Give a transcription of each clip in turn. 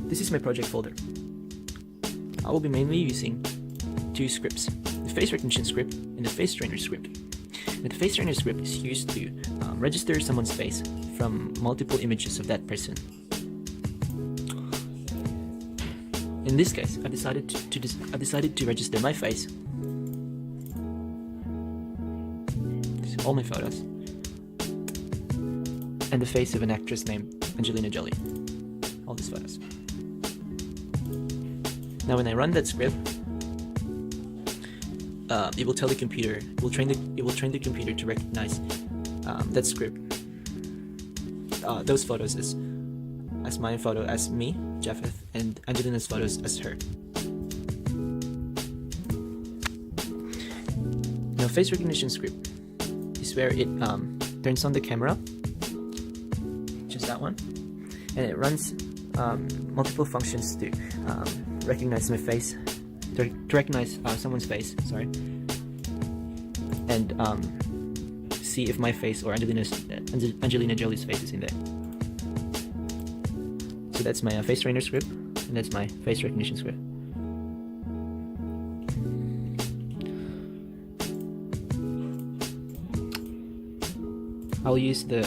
this is my project folder. I will be mainly using two scripts, the face recognition script and the face trainer script. And the face trainer script is used to register someone's face from multiple images of that person. In this case, I decided to register my face, all my photos, and the face of an actress named Angelina Jolie. All these photos. Now, when I run that script, it will tell the computer. It will train the computer to recognize that script, those photos as my photo as me, Japheth, and Angelina's photos as her. Now, face recognition script is where it turns on the camera, which is that one, and it runs multiple functions to recognize my face, to recognize someone's face, sorry, and see if my face or Angelina Jolie's face is in there. So that's my face trainer script, and that's my face recognition script. I'll use the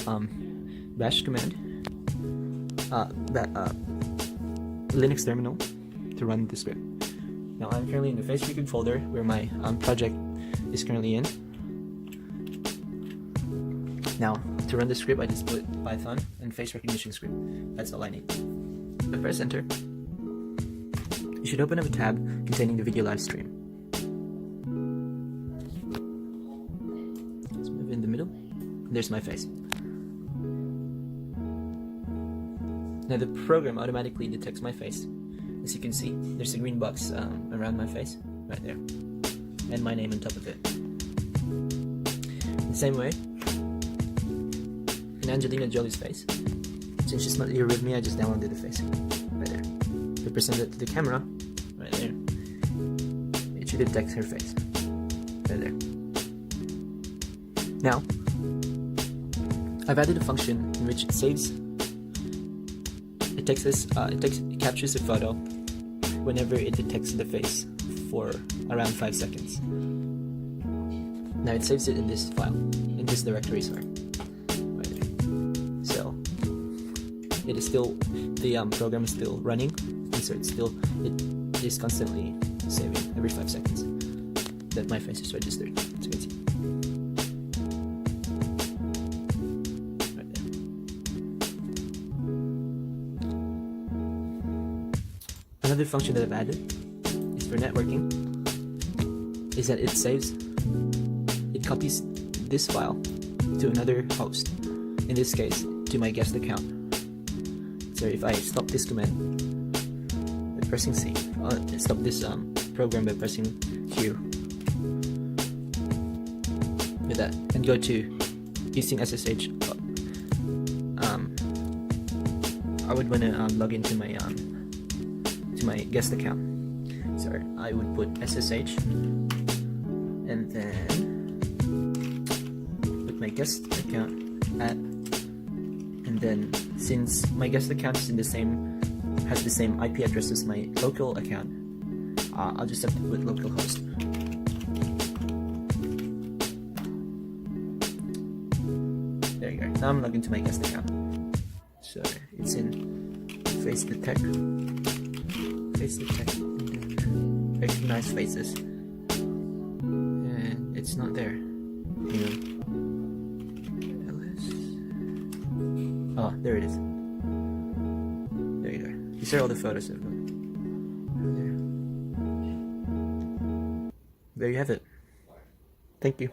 bash command, Linux terminal, to run the script. Now I'm currently in the face recog folder where my project is currently in. Now to run the script, I just put Python and face recognition script. That's all I need. I press enter. You should open up a tab containing the video live stream. Let's move in the middle. There's my face. Now the program automatically detects my face. As you can see, there's a green box around my face, right there, and my name on top of it. The same way, in Angelina Jolie's face, since she's not here with me, I just downloaded the face, right there. If I present it to the camera, right there, it should detect her face, right there. Now, I've added a function in which it saves. It captures a photo whenever it detects the face for around 5 seconds. Now it saves it in this file, in this directory, sorry. Right there. So it is still, the program is still running, and so it is constantly saving every 5 seconds that my face is registered, as you can see. Another function that I've added is for networking, is that it copies this file to another host, in this case to my guest account. So if I stop this command by pressing C, stop this program by pressing Q with that, and go to using SSH, I would want to log into my guest account. So I would put SSH and then put my guest account at, and then since my guest account is has the same IP address as my local account, I'll just have to put localhost. There you go. Now I'm logged into my guest account. So it's in face detect, and then recognize faces, and it's not there. Oh, there it is. There you go. These are all the photos I've got. There you have it. Thank you.